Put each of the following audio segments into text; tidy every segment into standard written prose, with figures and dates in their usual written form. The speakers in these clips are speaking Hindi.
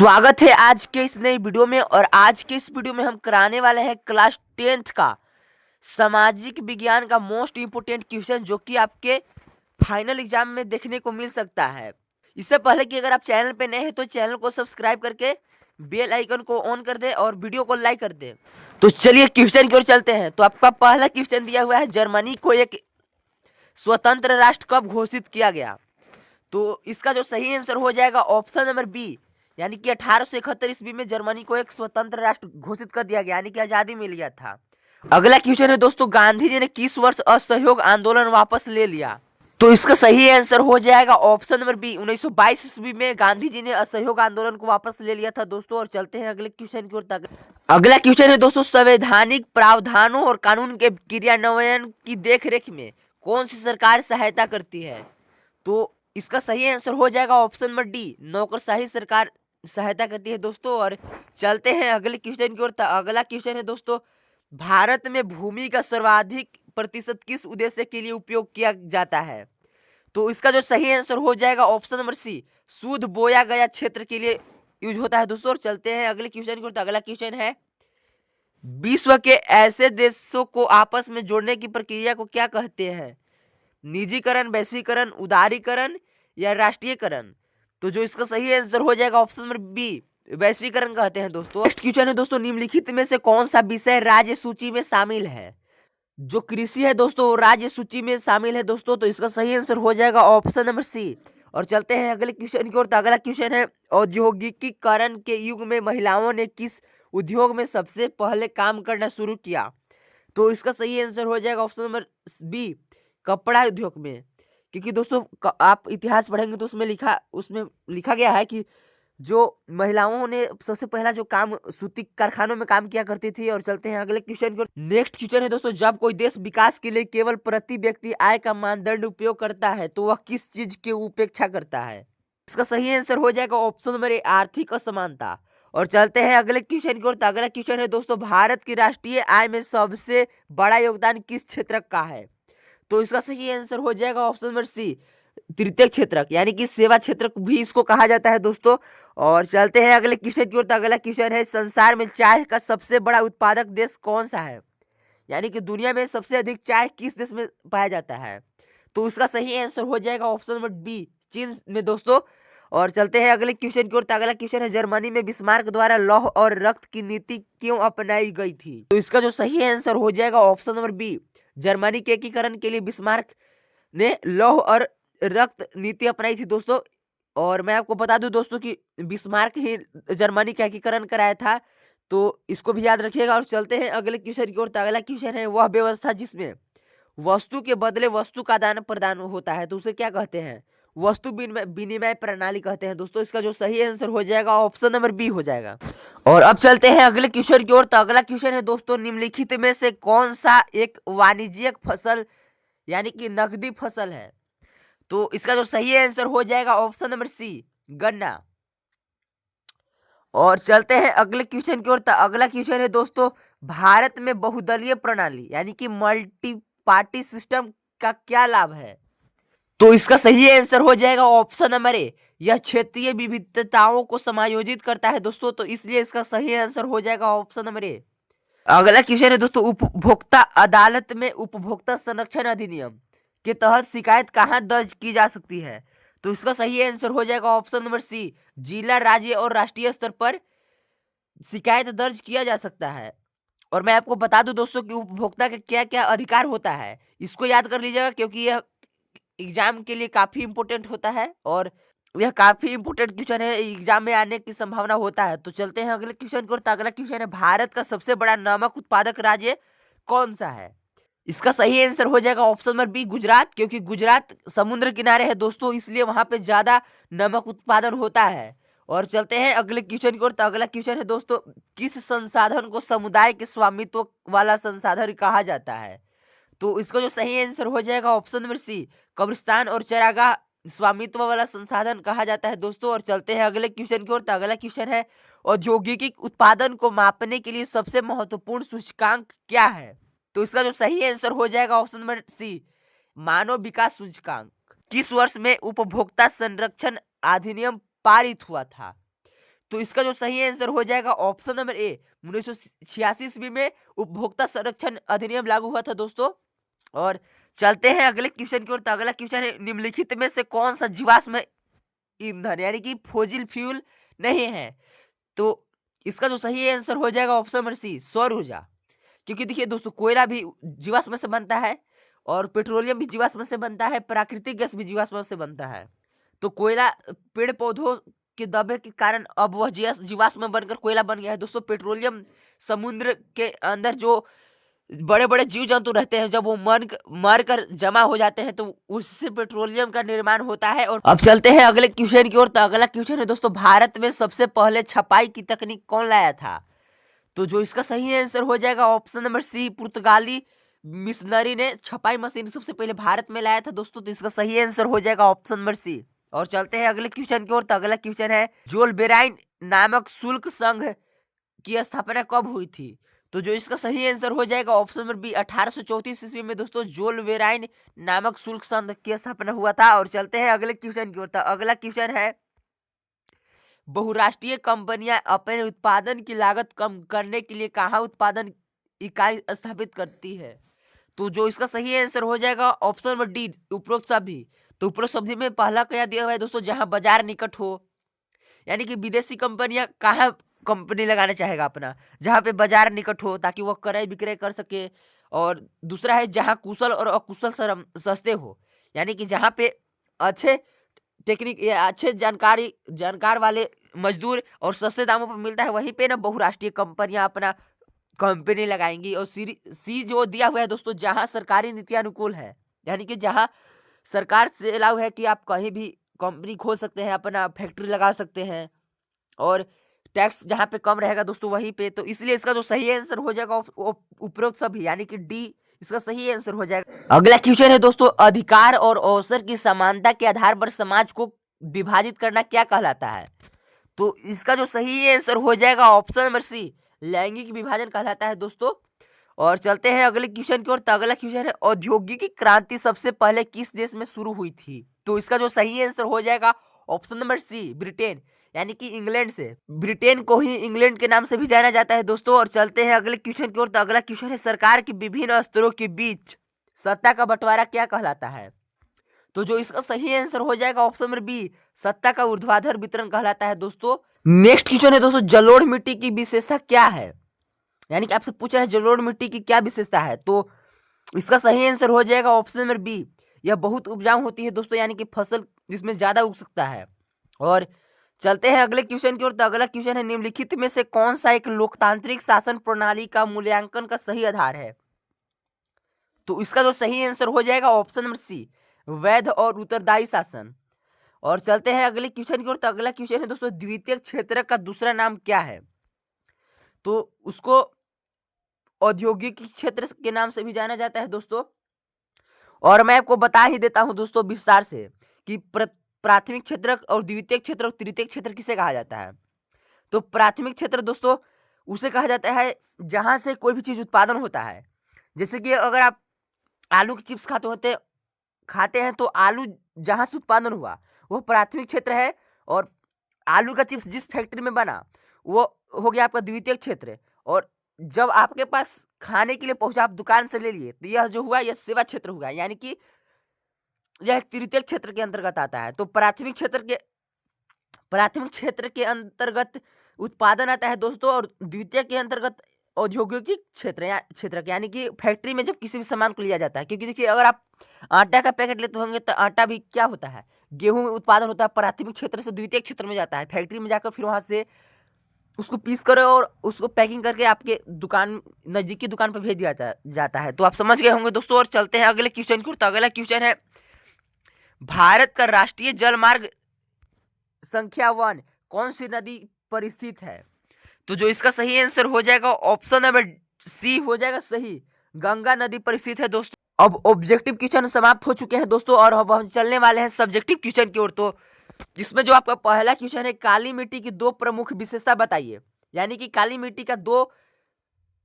स्वागत है आज के इस नई वीडियो में। और आज के इस वीडियो में हम कराने वाले हैं क्लास 10th का सामाजिक विज्ञान का मोस्ट इम्पोर्टेंट क्वेश्चन, जो कि आपके फाइनल एग्जाम में देखने को मिल सकता है। इससे पहले कि अगर आप चैनल पे नए हैं तो चैनल को सब्सक्राइब करके बेल आइकन को ऑन कर दे और वीडियो को लाइक कर दे। तो चलिए क्वेश्चन की ओर चलते हैं। तो आपका पहला क्वेश्चन दिया हुआ है, जर्मनी को एक स्वतंत्र राष्ट्र कब घोषित किया गया? तो इसका जो सही आंसर हो जाएगा ऑप्शन नंबर बी, यानी कि 1871 ईस्वी में जर्मनी को एक स्वतंत्र राष्ट्र घोषित कर दिया गया, यानी कि आजादी मिल गया था। अगला क्वेश्चन है दोस्तों, गांधी जी ने किस वर्ष असहयोग आंदोलन वापस ले लिया? तो इसका सही आंसर हो जाएगा ऑप्शन नंबर बी, 1922 ईस्वी में गांधी जी ने असहयोग आंदोलन को वापस ले लिया था दोस्तों। और चलते हैं अगले क्वेश्चन की ओर। अगला क्वेश्चन है दोस्तों, संवैधानिक प्रावधानों और कानून के क्रियान्वयन की देखरेख में कौन सी सरकार सहायता करती है? तो इसका सही आंसर हो जाएगा ऑप्शन नंबर डी, नौकरशाही सरकार सहायता करती है दोस्तों। और चलते हैं अगले क्वेश्चन की ओर। अगला क्वेश्चन है दोस्तों, भारत में भूमि का सर्वाधिक प्रतिशत किस उद्देश्य के लिए उपयोग किया जाता है? तो इसका जो सही आंसर हो जाएगा ऑप्शन नंबर सी, शुद्ध बोया गया क्षेत्र के लिए यूज होता है दोस्तों। और चलते हैं अगले क्वेश्चन की ओर। अगला क्वेश्चन है, विश्व के ऐसे देशों को आपस में जोड़ने की प्रक्रिया को क्या कहते हैं? निजीकरण, वैश्वीकरण, उदारीकरण या राष्ट्रीयकरण? तो जो इसका सही आंसर हो जाएगा ऑप्शन नंबर बी, वैश्वीकरण कहते हैं दोस्तों। नेक्स्ट क्वेश्चन है दोस्तों, निम्नलिखित में से कौन सा विषय राज्य सूची में शामिल है? जो कृषि है दोस्तों राज्य सूची में शामिल है दोस्तों। तो इसका सही आंसर हो जाएगा ऑप्शन नंबर सी। और चलते हैं अगले क्वेश्चन की ओर। अगला क्वेश्चन है, औद्योगिकीकरण के युग में महिलाओं ने किस उद्योग में सबसे पहले काम करना शुरू किया? तो इसका सही आंसर हो जाएगा ऑप्शन नंबर बी, कपड़ा उद्योग में। क्योंकि दोस्तों आप इतिहास पढ़ेंगे तो उसमें लिखा गया है कि जो महिलाओं ने सबसे पहला जो काम सूती कारखानों में काम किया करती थी। और चलते हैं अगले क्वेश्चन को। नेक्स्ट क्वेश्चन है दोस्तों, जब कोई देश विकास के लिए केवल प्रति व्यक्ति आय का मानदंड उपयोग करता है तो वह किस चीज की उपेक्षा करता है? इसका सही आंसर हो जाएगा ऑप्शन नंबर ए, आर्थिक असमानता। और चलते हैं अगले क्वेश्चन की ओर। अगला क्वेश्चन है दोस्तों, भारत की राष्ट्रीय आय में सबसे बड़ा योगदान किस क्षेत्र का है? तो इसका सही आंसर हो जाएगा ऑप्शन नंबर सी, तृतीय क्षेत्र, यानी कि सेवा क्षेत्र भी इसको कहा जाता है दोस्तों। और चलते हैं अगले क्वेश्चन की ओर। अगला क्वेश्चन है, संसार में चाय का सबसे बड़ा उत्पादक देश कौन सा है? यानी कि दुनिया में सबसे अधिक चाय किस देश में पाया जाता है? तो इसका सही आंसर हो जाएगा ऑप्शन नंबर बी, चीन में दोस्तों। और चलते हैं अगले क्वेश्चन की ओर। अगला क्वेश्चन है, जर्मनी में बिस्मार्क द्वारा लौह और रक्त की नीति क्यों अपनाई गई थी? तो इसका जो सही आंसर हो जाएगा ऑप्शन नंबर बी, जर्मनी के एकीकरण के लिए बिस्मार्क ने लौह और रक्त नीति अपनाई थी दोस्तों। और मैं आपको बता दूं दोस्तों कि बिस्मार्क ही जर्मनी का एकीकरण कराया था, तो इसको भी याद रखिएगा। और चलते हैं अगले क्वेश्चन की ओर। अगला क्वेश्चन है, वह व्यवस्था जिसमें वस्तु के बदले वस्तु का आदान प्रदान होता है तो उसे क्या कहते हैं? वस्तु विनिमय प्रणाली कहते हैं दोस्तों। इसका जो सही आंसर हो जाएगा ऑप्शन नंबर बी हो जाएगा। और अब चलते हैं अगले क्वेश्चन की ओर। तो अगला क्वेश्चन है दोस्तों, निम्नलिखित में से कौन सा एक वाणिज्यिक फसल यानी कि नकदी फसल है? तो इसका जो सही आंसर हो जाएगा ऑप्शन नंबर सी, गन्ना। और चलते हैं अगले क्वेश्चन की ओर। अगला क्वेश्चन है दोस्तों, भारत में बहुदलीय प्रणाली यानी कि मल्टी पार्टी सिस्टम का क्या लाभ है? तो इसका सही आंसर हो जाएगा ऑप्शन नंबर ए, यह क्षेत्रीय विविधताओं को समायोजित करता है दोस्तों। तो इसलिए इसका सही आंसर हो जाएगा ऑप्शन नंबर ए। अगला क्वेश्चन है दोस्तों, उपभोक्ता अदालत में उपभोक्ता संरक्षण अधिनियम के तहत शिकायत कहां दर्ज की जा सकती है? तो इसका सही आंसर हो जाएगा ऑप्शन नंबर सी, जिला, राज्य और राष्ट्रीय स्तर पर शिकायत दर्ज किया जा सकता है। और मैं आपको बता दूं दोस्तों कि उपभोक्ता का क्या क्या अधिकार होता है, इसको याद कर लीजिएगा क्योंकि यह एग्जाम के लिए काफी इंपोर्टेंट होता है। और यह काफी इंपोर्टेंट क्वेश्चन है, एग्जाम में आने की संभावना होता है। तो चलते हैं अगले क्वेश्चन को। अगला क्वेश्चन है, भारत का सबसे बड़ा नमक उत्पादक राज्य कौन सा है? इसका सही आंसर हो जाएगा ऑप्शन नंबर बी, गुजरात। क्योंकि गुजरात समुद्र किनारे है दोस्तों, इसलिए वहां पे ज्यादा नमक उत्पादन होता है। और चलते हैं अगले क्वेश्चन की ओर। अगला क्वेश्चन है दोस्तों, किस संसाधन को समुदाय के स्वामित्व वाला संसाधन कहा जाता है? तो इसका जो सही आंसर हो जाएगा ऑप्शन नंबर सी, कब्रिस्तान और चरागाह स्वामित्व वाला संसाधन कहा जाता है दोस्तों। और चलते हैं अगले क्वेश्चन की ओर। अगला क्वेश्चन है, औद्योगिक उत्पादन को मापने के लिए सबसे महत्वपूर्ण सूचकांक क्या है? तो इसका जो सही आंसर हो जाएगा ऑप्शन नंबर सी, मानव विकास सूचकांक। किस वर्ष में उपभोक्ता संरक्षण अधिनियम पारित हुआ था? तो इसका जो सही आंसर हो जाएगा ऑप्शन नंबर ए। 1986 ईस्वी में उपभोक्ता संरक्षण अधिनियम लागू हुआ था दोस्तों। और चलते हैं अगले क्वेश्चन की ओर। तो अगला क्वेश्चन है, निम्नलिखित में से कौन सा जीवाश्म ईंधन यानी कि फॉसिल फ्यूल नहीं है? तो इसका जो सही आंसर हो जाएगा ऑप्शन नंबर सी, सौर ऊर्जा। क्योंकि देखिए दोस्तों, कोयला भी जीवाश्म से बनता है और पेट्रोलियम भी जीवाश्म से बनता है, प्राकृतिक गैस भी जीवाश्म से बनता है। तो कोयला पेड़ पौधों के दबे के कारण अब वह जीवाश्म बनकर कोयला बन गया है दोस्तों। पेट्रोलियम समुद्र के अंदर जो बड़े बड़े जीव जंतु रहते हैं, जब वो मर कर जमा हो जाते हैं तो उससे पेट्रोलियम का निर्माण होता है। और अब चलते हैं अगले क्वेश्चन की ओर। तो अगला क्वेश्चन है दोस्तों, भारत में सबसे पहले छपाई की तकनीक कौन लाया था? तो जो इसका सही आंसर हो जाएगा ऑप्शन नंबर सी, पुर्तगाली मिशनरी ने छपाई मशीन सबसे पहले भारत में लाया था दोस्तों। तो इसका सही आंसर हो जाएगा ऑप्शन नंबर सी। और चलते हैं अगले क्वेश्चन की ओर। तो अगला क्वेश्चन है, जोल बेराइन नामक शुल्क संघ की स्थापना कब हुई थी? तो जो इसका सही आंसर हो जाएगा ऑप्शन नंबर बी, 1834 ईस्वी में दोस्तों जोल वेराइन नामक शुल्क संघ की स्थापना हुआ था। और चलते हैं अगले क्वेश्चन की ओर। तो अगला क्वेश्चन है, बहुराष्ट्रीय कंपनियां अपने उत्पादन की लागत कम करने के लिए कहाँ उत्पादन इकाई स्थापित करती है? तो जो इसका सही आंसर हो जाएगा ऑप्शन नंबर डी, उपरोक्त सभी। तो उपरोक्त सभी में पहला क्या दिया हुआ है दोस्तों, जहां बाजार निकट हो। यानी कि विदेशी कंपनियां कहाँ कंपनी लगाना चाहेगा अपना, जहां पे बाजार निकट हो ताकि वह क्रय विक्रय कर सके। और दूसरा है, जहां कुशल और अकुशल श्रम सस्ते हो, यानी कि जहां पे अच्छे टेक्निक या अच्छे जानकार वाले मजदूर और सस्ते दामों पर मिलता है, वहीं पे ना बहुराष्ट्रीय कंपनियां अपना कंपनी लगाएंगी। और सी जो दिया हुआ है दोस्तों, जहां सरकारी नीति अनुकूल है, यानी कि जहां सरकार से अलाउ है कि आप कहीं भी कंपनी खोल सकते हैं, अपना फैक्ट्री लगा सकते हैं, और टैक्स जहां पे कम रहेगा दोस्तों वहीं पे। तो इसलिए इसका जो सही आंसर हो जाएगा उपरोक्त सभी, यानी कि डी इसका सही आंसर हो जाएगा। अगला क्वेश्चन है दोस्तों, अधिकार और अवसर की समानता के आधार पर समाज को विभाजित करना क्या कहलाता है? तो इसका जो सही आंसर हो जाएगा ऑप्शन नंबर सी, लैंगिक विभाजन कहलाता है दोस्तों। और चलते हैं अगले क्वेश्चन की ओर। तो अगला क्वेश्चन है, औद्योगिक क्रांति सबसे पहले किस देश में शुरू हुई थी? तो इसका जो सही आंसर हो जाएगा ऑप्शन नंबर सी, ब्रिटेन, यानी कि इंग्लैंड से। ब्रिटेन को ही इंग्लैंड के नाम से भी जाना जाता है दोस्तों। और चलते हैं अगले क्वेश्चन की ओर। तो अगला क्वेश्चन है, सरकार के विभिन्न स्तरों के बीच सत्ता का बंटवारा क्या कहलाता है? तो जो इसका सही आंसर हो जाएगा ऑप्शन नंबर बी, सत्ता का ऊर्ध्वाधर वितरण कहलाता है दोस्तों। नेक्स्ट क्वेश्चन है दोस्तों, जलोढ़ मिट्टी की विशेषता क्या है? यानी कि आपसे पूछ रहा है जलोढ़ मिट्टी की क्या विशेषता है? तो इसका सही आंसर हो जाएगा ऑप्शन नंबर बी, यह बहुत उपजाऊ होती है दोस्तों, यानी कि फसल इसमें ज्यादा उग सकता है। और चलते हैं अगले क्वेश्चन की ओर। तो अगला क्वेश्चन है, निम्नलिखित में से कौन सा एक लोकतांत्रिक शासन प्रणाली का मूल्यांकन का सही आधार है? तो इसका जो सही आंसर हो जाएगा ऑप्शन नंबर सी, वैध और उत्तरदायी शासन। और चलते हैं अगले क्वेश्चन की ओर। तो अगला क्वेश्चन है दोस्तों, द्वितीय क्षेत्र का दूसरा नाम क्या है? तो उसको औद्योगिक क्षेत्र के नाम से भी जाना जाता है दोस्तों। और मैं आपको बता ही देता हूं दोस्तों विस्तार से कि प्राथमिक क्षेत्र और द्वितीय क्षेत्र और तृतीय क्षेत्र किसे कहा जाता है। तो प्राथमिक क्षेत्र दोस्तों उसे कहा जाता है जहां से कोई भी चीज उत्पादन होता है। जैसे कि अगर आप आलू की चिप्स खाते हैं तो आलू जहां से उत्पादन हुआ वो प्राथमिक क्षेत्र है। और आलू का चिप्स जिस फैक्ट्री में बना वो हो गया आपका द्वितीय क्षेत्र। और जब आपके पास खाने के लिए पहुंचा, आप दुकान से ले लिए, तो यह जो हुआ यह सेवा क्षेत्र हुआ, यानी कि यह एक तृतीय क्षेत्र के अंतर्गत आता है। तो प्राथमिक क्षेत्र के अंतर्गत उत्पादन आता है दोस्तों, और द्वितीय के अंतर्गत औद्योगिक क्षेत्र यानी कि फैक्ट्री में जब किसी भी सामान को लिया जाता है। क्योंकि देखिए, अगर आप आटा का पैकेट लेते होंगे तो आटा भी क्या होता है, गेहूं में उत्पादन होता है, प्राथमिक क्षेत्र से द्वितीय क्षेत्र में जाता है, फैक्ट्री में जाकर फिर वहां से उसको पीस करो और उसको पैकिंग करके आपके नजदीकी दुकान पर भेज दिया जाता है। तो आप समझ गए होंगे दोस्तों। और चलते हैं अगले क्वेश्चन की ओर। तो अगला क्वेश्चन है, भारत का राष्ट्रीय जल मार्ग संख्या 1 कौन सी नदी पर स्थित है? तो जो इसका सही आंसर हो जाएगा ऑप्शन नंबर सी हो जाएगा सही, गंगा नदी पर स्थित है दोस्तों। अब ऑब्जेक्टिव क्वेश्चन समाप्त हो चुके हैं दोस्तों, और अब हम चलने वाले हैं सब्जेक्टिव क्वेश्चन की ओर। तो जिसमें जो आपका पहला क्वेश्चन है, काली मिट्टी की 2 प्रमुख विशेषता बताइए, यानी कि काली मिट्टी का 2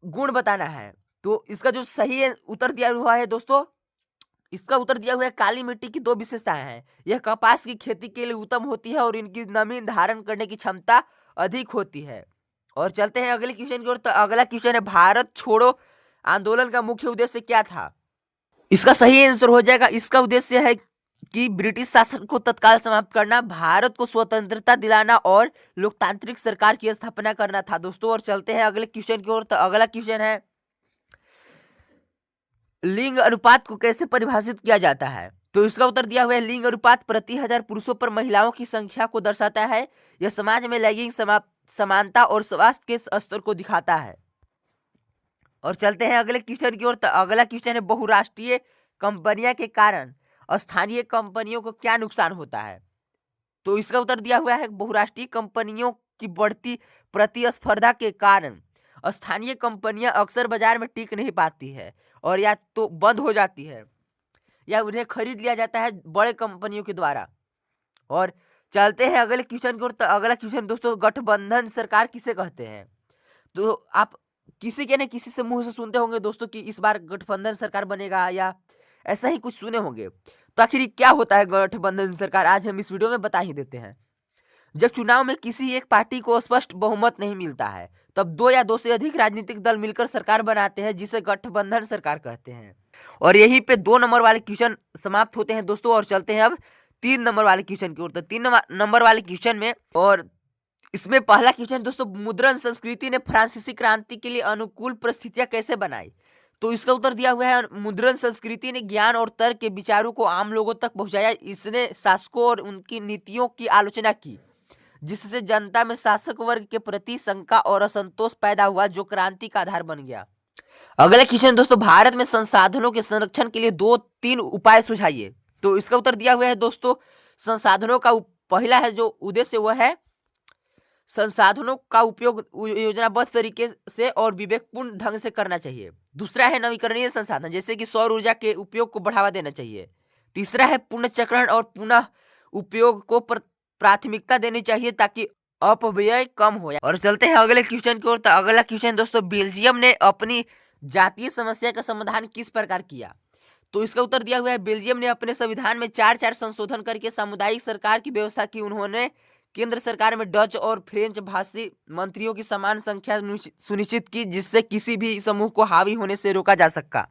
गुण बताना है। तो इसका जो सही उत्तर दिया हुआ है दोस्तों, इसका उत्तर दिया हुआ है, काली मिट्टी की 2 विशेषताएं हैं। यह कपास की खेती के लिए उत्तम होती है और इनकी नमी धारण करने की क्षमता अधिक होती है। और चलते हैं अगले क्वेश्चन की ओर। तो अगला क्वेश्चन है, भारत छोड़ो आंदोलन का मुख्य उद्देश्य क्या था? इसका सही आंसर हो जाएगा, इसका उद्देश्य है कि ब्रिटिश शासन को तत्काल समाप्त करना, भारत को स्वतंत्रता दिलाना और लोकतांत्रिक सरकार की स्थापना करना था दोस्तों। और चलते हैं अगले क्वेश्चन की ओर। तो अगला क्वेश्चन है, लिंग अनुपात को कैसे परिभाषित किया जाता है? तो इसका उत्तर दिया हुआ है, लिंग अनुपात प्रति 1000 पुरुषों पर महिलाओं की संख्या को दर्शाता है। यह समाज में लैंगिक समानता और स्वास्थ्य के स्तर को दिखाता है। और चलते हैं अगले क्वेश्चन की ओर। तो अगला क्वेश्चन है, बहुराष्ट्रीय कंपनियां के कारण स्थानीय कंपनियों को क्या नुकसान होता है? तो इसका उत्तर दिया हुआ है, बहुराष्ट्रीय कंपनियों की बढ़ती प्रतिस्पर्धा के कारण स्थानीय कंपनियां अक्सर बाजार में टिक नहीं पाती है और या तो बंद हो जाती है या उन्हें खरीद लिया जाता है बड़े कंपनियों के द्वारा। और चलते हैं अगले क्वेश्चन की ओर। तो अगला क्वेश्चन दोस्तों, गठबंधन सरकार किसे कहते हैं? तो आप किसी के न किसी से मुंह से सुनते होंगे दोस्तों कि इस बार गठबंधन सरकार बनेगा या ऐसा ही कुछ सुने होंगे। तो आखिर क्या होता है गठबंधन सरकार, आज हम इस वीडियो में बता ही देते हैं। जब चुनाव में किसी एक पार्टी को स्पष्ट बहुमत नहीं मिलता है, तब दो या दो से अधिक राजनीतिक दल मिलकर सरकार बनाते हैं, जिसे गठबंधन सरकार कहते हैं। और यहीं पे 2 नंबर वाले क्वेश्चन समाप्त होते हैं दोस्तों। और चलते हैं अब 3 नंबर वाले क्वेश्चन की ओर। तो 3 नंबर वाले क्वेश्चन में, और इसमें पहला क्वेश्चन दोस्तों, मुद्रण संस्कृति ने फ्रांसीसी क्रांति के लिए अनुकूल परिस्थितियां कैसे बनाई? तो इसका उत्तर दिया हुआ है, मुद्रण संस्कृति ने ज्ञान और तर्क के विचारों को आम लोगों तक पहुंचाया। इसने शासकों और उनकी नीतियों की आलोचना की, जिससे जनता में शासक वर्ग के प्रति शंका और असंतोष पैदा हुआ, जो क्रांति का आधार बन गया। अगला क्वेश्चन दोस्तों, भारत में संसाधनों के संरक्षण के लिए 2-3 उपाय सुझाइए। तो इसका उत्तर दिया हुआ है दोस्तों, संसाधनों का पहला है जो उद्देश्य वह है संसाधनों का उपयोग योजनाबद्ध तरीके से और विवेकपूर्ण ढंग से करना चाहिए। दूसरा है नवीकरणीय संसाधन, जैसे कि सौर ऊर्जा के उपयोग को बढ़ावा देना चाहिए। तीसरा है पुनर्चक्रण और पुनः उपयोग को प्राथमिकता देनी चाहिए ताकि अपव्यय कम हो। और चलते हैं अगले क्वेश्चन की ओर। तो अगला क्वेश्चन दोस्तों, बेल्जियम ने अपनी जातीय समस्या का समाधान किस प्रकार किया? तो इसका उत्तर दिया हुआ है, बेल्जियम ने अपने संविधान में 4-4 संशोधन करके सामुदायिक सरकार की व्यवस्था की। उन्होंने केंद्र सरकार में डच और फ्रेंच भाषी मंत्रियों की समान संख्या सुनिश्चित की, जिससे किसी भी समूह को हावी होने से रोका जा सका।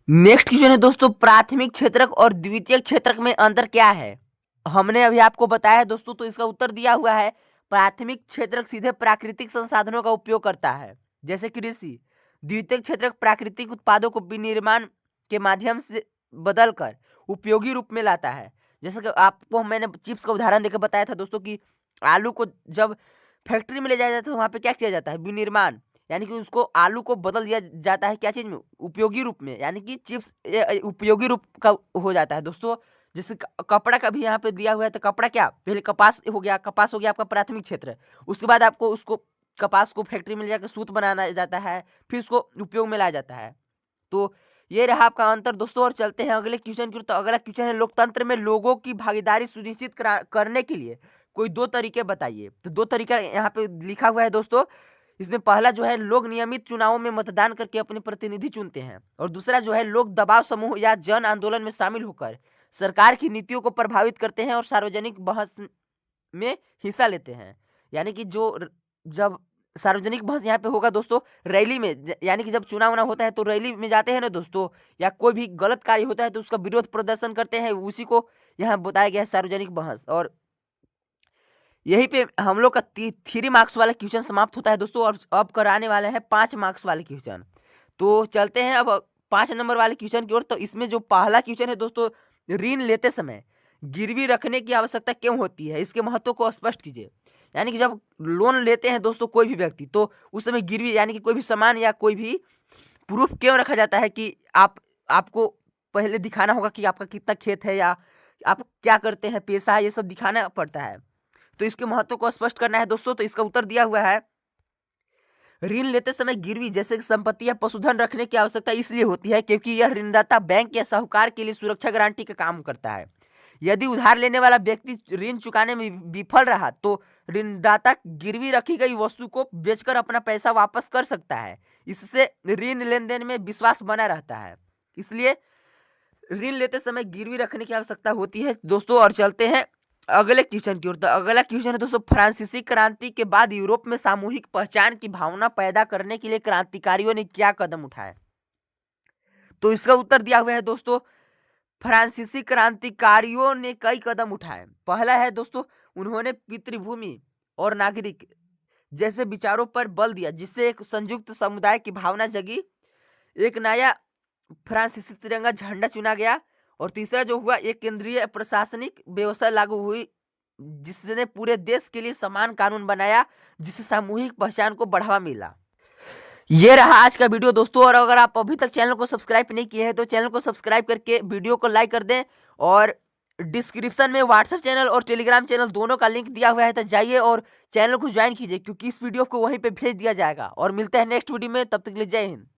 नेक्स्ट क्वेश्चन है दोस्तों, प्राथमिक क्षेत्रक और द्वितीयक क्षेत्रक में अंतर क्या है? हमने अभी आपको बताया है दोस्तों। तो इसका उत्तर दिया हुआ है, प्राथमिक क्षेत्रक सीधे प्राकृतिक संसाधनों का उपयोग करता है, जैसे कृषि। द्वितीयक क्षेत्रक प्राकृतिक उत्पादों को विनिर्माण के माध्यम से बदलकर उपयोगी रूप में लाता है। जैसे कि आपको मैंने चिप्स का उदाहरण देकर बताया था दोस्तों कि आलू को जब फैक्ट्री में ले जाया जाता है तो वहाँ पे क्या किया जाता है, विनिर्माण, यानी कि उसको आलू को बदल दिया जाता है क्या चीज में, उपयोगी रूप में, यानी कि चिप्स उपयोगी रूप का हो जाता है दोस्तों। जैसे कपड़ा का भी यहाँ पे दिया हुआ है। तो कपड़ा क्या, पहले कपास हो गया, कपास हो गया आपका प्राथमिक क्षेत्र। उसके बाद आपको उसको कपास को फैक्ट्री में ले जाकर सूत बनाना जाता है, फिर उसको उपयोग में लाया जाता है। तो ये रहा आपका अंतर दोस्तों। और चलते हैं अगले क्वेश्चन की ओर। तो अगला क्वेश्चन है, लोकतंत्र में लोगों की भागीदारी सुनिश्चित करने के लिए कोई 2 तरीके बताइए। तो 2 तरीका यहाँ पे लिखा हुआ है दोस्तों। इसमें पहला जो है, लोग नियमित चुनावों में मतदान करके अपने प्रतिनिधि चुनते हैं। और दूसरा जो है, लोग दबाव समूह या जन आंदोलन में शामिल होकर सरकार की नीतियों को प्रभावित करते हैं और सार्वजनिक बहस में हिस्सा लेते हैं। यानी कि जब सार्वजनिक बहस यहाँ पे होगा दोस्तों, रैली में, यानी कि जब चुनाव होता है तो रैली में जाते हैं ना दोस्तों, या कोई भी गलत कार्य होता है तो उसका विरोध प्रदर्शन करते हैं, उसी को यहाँ बताया गया है सार्वजनिक बहस। और यहीं पे हम लोग का 3 मार्क्स वाला क्वेश्चन समाप्त होता है दोस्तों। और अब कराने वाले हैं 5 मार्क्स वाले क्वेश्चन। तो चलते हैं अब 5 नंबर वाले क्वेश्चन की ओर। तो इसमें जो पहला क्वेश्चन है दोस्तों, ऋण लेते समय गिरवी रखने की आवश्यकता क्यों होती है, इसके महत्व को स्पष्ट कीजिए। यानी कि जब लोन लेते हैं दोस्तों कोई भी व्यक्ति, तो उस समय गिरवी यानी कि कोई भी सामान या कोई भी प्रूफ क्यों रखा जाता है कि आपको पहले दिखाना होगा कि आपका कितना खेत है या आप क्या करते हैं, पेशा है, ये सब दिखाना पड़ता है। तो इसके महत्व को स्पष्ट करना है दोस्तों। तो इसका उत्तर दिया हुआ है, ऋण लेते समय गिरवी जैसे संपत्ति या पशुधन रखने की आवश्यकता इसलिए होती है क्योंकि यह ऋणदाता बैंक या साहूकार के लिए सुरक्षा गारंटी का काम करता है। यदि उधार लेने वाला व्यक्ति ऋण चुकाने में विफल रहा तो ऋणदाता गिरवी रखी गई वस्तु को बेचकर अपना पैसा वापस कर सकता है। इससे ऋण लेनदेन में विश्वास बना रहता है। इसलिए ऋण लेते समय गिरवी रखने की आवश्यकता होती है दोस्तों। और चलते हैं अगले क्वेश्चन की ओर। तो अगला क्वेश्चन है दोस्तों, फ्रांसीसी क्रांति के बाद यूरोप में सामूहिक पहचान की भावना पैदा करने के लिए क्रांतिकारियों ने क्या कदम उठाए? तो इसका उत्तर दिया हुआ है दोस्तों, फ्रांसीसी क्रांतिकारियों ने कई कदम उठाए। पहला है दोस्तों, उन्होंने पितृभूमि और नागरिक जैसे विचारों पर बल दिया, जिससे एक संयुक्त समुदाय की भावना जगी। एक नया फ्रांसीसी तिरंगा झंडा चुना गया। और तीसरा जो हुआ, एक केंद्रीय प्रशासनिक व्यवस्था लागू हुई, जिसने पूरे देश के लिए समान कानून बनाया, जिससे सामूहिक पहचान को बढ़ावा मिला। ये रहा आज का वीडियो दोस्तों। और अगर आप अभी तक चैनल को सब्सक्राइब नहीं किए हैं तो चैनल को सब्सक्राइब करके वीडियो को लाइक कर दें। और डिस्क्रिप्शन में व्हाट्सएप चैनल और टेलीग्राम चैनल दोनों का लिंक दिया हुआ है, तो जाइए और चैनल को ज्वाइन कीजिए, क्योंकि इस वीडियो को वहीं पे भेज दिया जाएगा। और मिलते हैं नेक्स्ट वीडियो में, तब तक के लिए जय हिंद।